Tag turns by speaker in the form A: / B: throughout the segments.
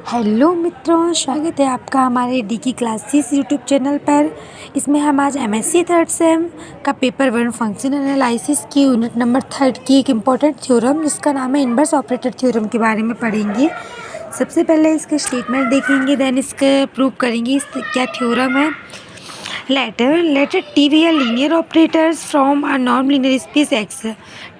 A: Hello मित्रों, स्वागत है आपका हमारे डी की क्लासेस यूट्यूब चैनल पर। इसमें हम आज एमएससी थर्ड सेम का पेपर 1 फंक्शन एनालिसिस की यूनिट नंबर 3 की एक इम्पॉर्टेंट थ्योरम जिसका नाम है इनवर्स ऑपरेटर थ्योरम के बारे में पढ़ेंगे। सबसे पहले इसके स्टेटमेंट देखेंगे, देन इसके प्रूव करेंगे इस क्या थ्योरम है। Let T be a linear operators from a non linear space X.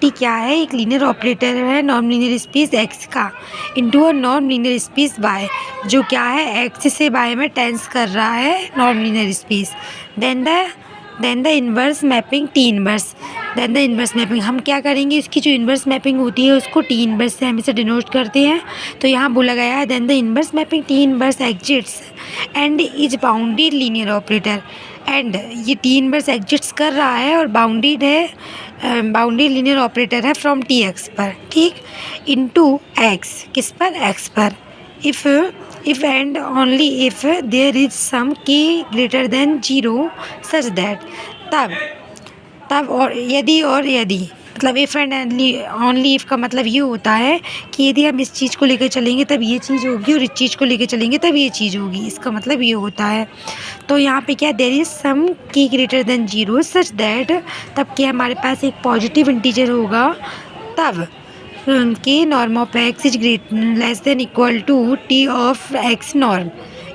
A: T क्या है? एक लीनियर ऑपरेटर है नॉन लीनियर स्पेस एक्स का into a non linear space Y, जो क्या है एक्स से वाई में टेंस कर रहा है non linear space. Then the inverse mapping T inverse. Then the inverse mapping हम क्या करेंगे, इसकी जो इन्वर्स मैपिंग होती है उसको टी इन्वर्स से हम इसे डिनोट करते हैं। तो यहाँ बोला गया है then the inverse mapping T inverse exists and is bounded linear operator. And ये टी इन्वर्स एग्जिट्स कर रहा है और बाउंडेड है, बाउंडेड लीनियर ऑपरेटर है फ्रॉम टी एक्स पर, ठीक, इनटू एक्स, किस पर? एक्स पर। if and only if there is some k greater than 0 such that तब और यदि मतलब इफ़ एंड ओनली इफ़ का मतलब ये होता है कि यदि हम इस चीज़ को लेकर चलेंगे तब ये चीज़ होगी और इस चीज़ को लेकर चलेंगे तब ये चीज़ होगी, इसका मतलब ये होता है। तो यहाँ पे क्या, there is some k greater than 0 such that, तब क्या हमारे पास एक पॉजिटिव इंटीजर होगा तब k norm of X is less than equal to T of X norm.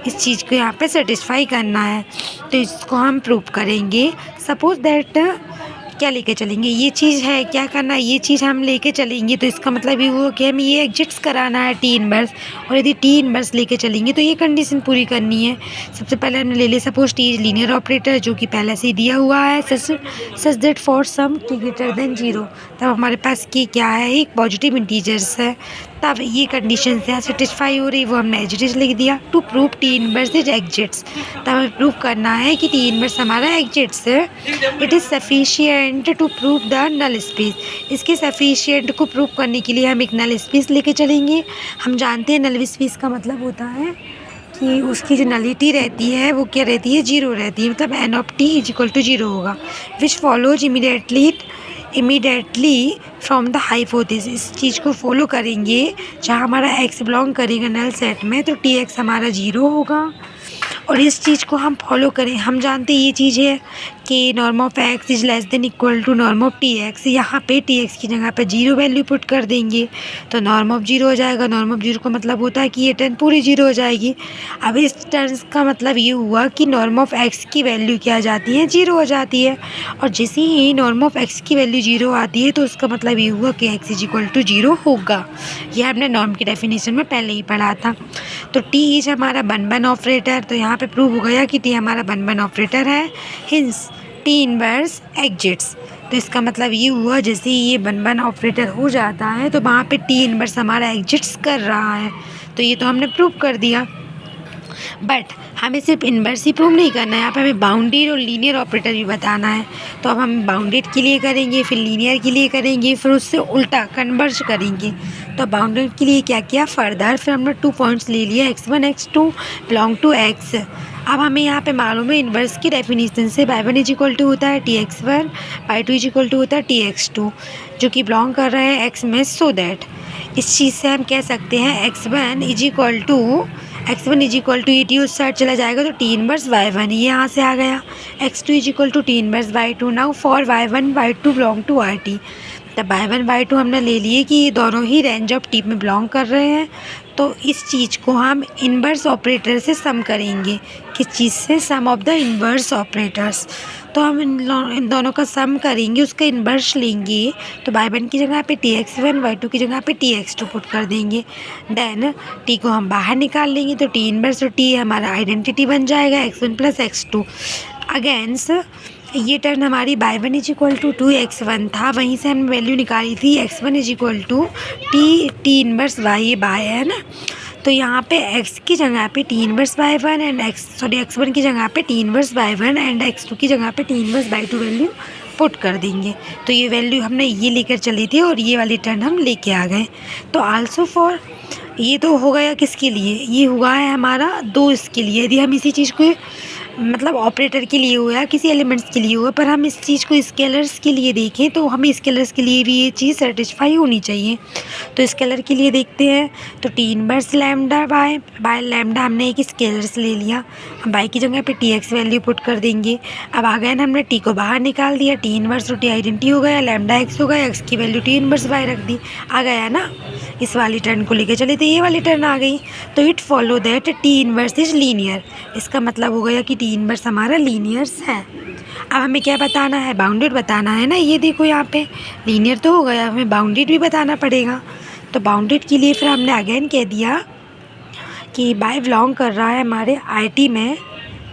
A: इस चीज़ को यहाँ पे सेटिस्फाई करना है, तो इसको हम प्रूव करेंगे। सपोज दैट क्या लेके चलेंगे, ये चीज़ है, क्या करना है, ये चीज़ हम लेके चलेंगे तो इसका मतलब ये हुआ कि हमें ये एग्जिट्स कराना है टी इनवर्स, और यदि टी इनवर्स लेके चलेंगे तो ये कंडीशन पूरी करनी है। सबसे पहले हमने ले लिया suppose T is linear operator, जो कि पहले से ही दिया हुआ है, such that for some T greater than 0, तब हमारे पास की क्या है, एक पॉजिटिव इंटीजर्स है, तब ये कंडीशन से सेटिस्फाई हो रही, वो हमने एग्जिट्स लिख दिया। To prove T inverse is exists, तब हमें प्रूव करना है कि टी इनवर्स हमारा एग्जिट्स है। It is sufficient to prove the null space. इसके सफिशिएंट को प्रूव करने के लिए हम एक नल स्पेस लेके चलेंगे। हम जानते हैं नल स्पेस का मतलब होता है कि उसकी जो नलिटी रहती है वो क्या रहती है, 0 रहती है, मतलब N of T is equal to 0 होगा, which follows immediately from the hypothesis. इस चीज़ को फॉलो करेंगे जहाँ हमारा एक्स बिलोंग करेगा नल सेट में, तो टी एक्स हमारा 0 होगा। और इस चीज़ को हम फॉलो करें, हम जानते हैं ये चीज़ है कि norm of X is less than equal to norm of T X. यहाँ पे टी एक्स की जगह पे 0 वैल्यू पुट कर देंगे तो नॉर्म ऑफ 0 हो जाएगा। नॉर्म ऑफ 0 का मतलब होता है कि ये टर्म पूरी 0 हो जाएगी। अब इस टर्म्स का मतलब ये हुआ कि नॉर्म ऑफ एक्स की वैल्यू क्या आ जाती है, 0 हो जाती है, और जैसे ही नॉर्म ऑफ एक्स की वैल्यू 0 आती है तो उसका मतलब ये हुआ कि एक्स इज इक्वल टू 0 होगा। यह हमने नॉर्म की डेफिनेशन में पहले ही पढ़ा था। तो टी इज हमारा बन ऑपरेटर, तो यहाँ पे प्रूव हो गया कि टी हमारा बन ऑपरेटर है, हिंस टी इनवर्स एग्जिट्स। तो इसका मतलब ये हुआ जैसे ही ये बन ऑपरेटर हो जाता है तो वहाँ पे टी इनवर्स हमारा एग्जिट्स कर रहा है, तो ये तो हमने प्रूव कर दिया। बट हमें सिर्फ इन्वर्स ही प्रूव नहीं करना है, यहाँ पे हमें बाउंडेड और लीनियर ऑपरेटर भी बताना है। तो अब हम बाउंडेड के लिए करेंगे, फिर लीनियर के लिए करेंगे, फिर उससे उल्टा कन्वर्ज करेंगे। तो बाउंडेड के लिए क्या किया फर्दर, फिर हमने 2 पॉइंट्स ले लिए, x1 x2 belong to x। अब हमें यहाँ पे मालूम है इन्वर्स की डेफिनेशन से y1 इज इक्वल टू होता है tx1, y2 is equal to होता है tx2, जो कि बिलोंग कर रहे हैं x में। सो दैट इस चीज़ से हम कह सकते हैं x1 इज इक्वल टू ये टी उस साइड चला जाएगा तो टी इनवर्स y1 ये यहाँ से आ गया, x2 is equal to T inverse y2। Now for y1 y2 belong to RT, तब y1 y2 हमने ले लिए कि ये दोनों ही रेंज ऑफ टी में बिलोंग कर रहे हैं। तो इस चीज़ को हम इन्वर्स ऑपरेटर से सम करेंगे, किस चीज़ से, सम ऑफ द इन्वर्स ऑपरेटर्स। तो हम इन दोनों का सम करेंगे, उसका इन्वर्स लेंगे, तो y1 की जगह पे tx1, y2 की जगह पे tx2 पुट कर देंगे। देन t को हम बाहर निकाल लेंगे तो t इन्वर्स और t हमारा आइडेंटिटी बन जाएगा x1 प्लस x2 अगेंस्ट ये टर्न हमारी y1 is equal to 2x1 था, वहीं से हमने वैल्यू निकाली थी x1 is equal to T inverse y बाय, है ना। तो यहाँ पे x की जगह पे T inverse y1 and x1 की जगह पे T inverse y1 and x2 की जगह पे T inverse y2 value put कर देंगे। तो ये वैल्यू हमने ये लेकर चली थी और ये वाली टर्न हम लेके आ गए। तो आल्सो फॉर ये तो हो गया किसके लिए, ये हुआ है हमारा 2 इसके लिए। यदि हम इसी चीज़ को मतलब ऑपरेटर के लिए हुआ या किसी एलिमेंट्स के लिए हुआ, पर हम इस चीज़ को स्केलर्स के लिए देखें तो हमें स्केलर्स के लिए भी ये चीज़ सेटिस्फाई होनी चाहिए। तो स्केलर के लिए देखते हैं, तो T inverse lambda by lambda हमने एक स्केलर्स ले लिया, हम बाई की जगह पे टी एक्स वैल्यू पुट कर देंगे। अब आ गया ना, हमने टी को बाहर निकाल दिया, टी इनवर्स और टी आइडेंटिटी हो गया, लैम्डा एक्स हो गया, एक्स की वैल्यू टी इनवर्स बाय रख दी, आ गया ना। इस वाली टर्न को लेके चले तो ये वाली टर्न आ गई, तो it follow that T inverse is linear. इसका मतलब हो गया कि टी इनवर्स हमारा लीनियर्स है। अब हमें क्या बताना है, बाउंडेड बताना है ना। ये देखो यहाँ पे लीनियर तो हो गया, हमें बाउंडेड भी बताना पड़ेगा। तो बाउंडेड के लिए फिर हमने अगेन कह दिया कि बाय बिलोंग कर रहा है हमारे IT में,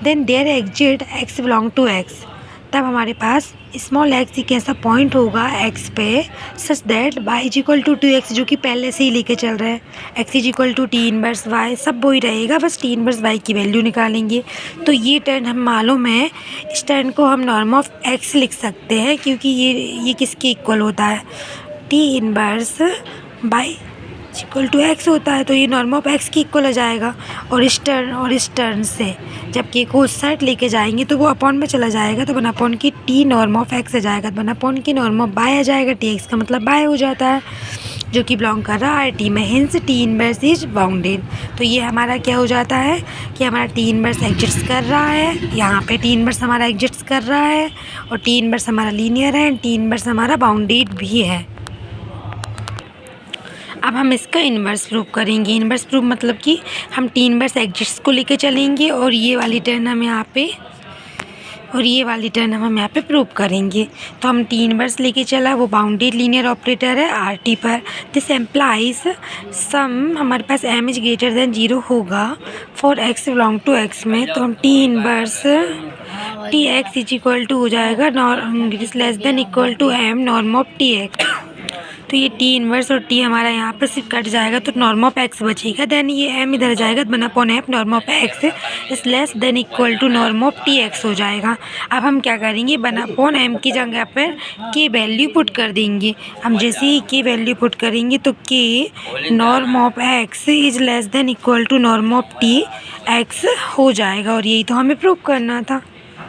A: then there exist X belong to X. तब हमारे पास स्मॉल एक्स एक ऐसा पॉइंट होगा एक्स पे such that Y is equal to 2x, जो कि पहले से ही लेके चल रहा है। X is equal to T inverse Y, सब वही रहेगा, बस टी इनवर्स वाई की वैल्यू निकालेंगे। तो ये टर्न हम मालूम है, इस टर्न को हम नॉर्म ऑफ एक्स लिख सकते हैं, क्योंकि ये किसके इक्वल होता है, T inverse Y equal to X होता है, तो ये नॉर्म ऑफ एक्स की इक्वल हो जाएगा। और इस टर्न से जब के को उस साइड लेके जाएंगे तो वो अपॉन में चला जाएगा, तो वन अपॉन की टी नॉर्म ऑफ एक्स आ जाएगा, तो वन अपॉन की नॉर्म ऑफ बाय आ जाएगा, टी एक्स का मतलब बाय हो जाता है, जो कि बिलोंग कर रहा है टी में, hints T inverse is bounded. तो ये हमारा क्या हो जाता है कि हमारा टी इनवर्स एग्जिस्ट कर रहा है, यहाँ पे टी इनवर्स हमारा एग्जिस्ट कर रहा है, और टी इनवर्स हमारा लीनियर है, टी इनवर्स हमारा बाउंडेड भी है। अब हम इसका इन्वर्स प्रूव करेंगे। इन्वर्स प्रूव मतलब कि हम टी इनवर्स एग्जिस्ट को लेके चलेंगे, और ये वाली टर्न हम यहाँ पे प्रूव करेंगे। तो हम टी इनवर्स लेके चला, वो बाउंडेड लीनियर ऑपरेटर है RT पर। दिस एम्प्लाइज सम हमारे पास m इज ग्रेटर देन 0 होगा for x belong to x में, तो हम T inverse T X is equal to हो जाएगा less than equal to m norm of T X. तो ये टी इनवर्स और टी हमारा यहाँ पर सिर्फ कट जाएगा, तो नॉर्म ऑफ एक्स बचेगा, देन ये m इधर जाएगा, तो 1/f norm of X is less than equal to norm of T X हो जाएगा। अब हम क्या करेंगे, 1/m की जगह पर के वैल्यू पुट कर देंगे। हम जैसे ही के वैल्यू पुट करेंगे तो k norm of X is less than equal to norm of T X हो जाएगा, और यही तो हमें प्रूव करना था।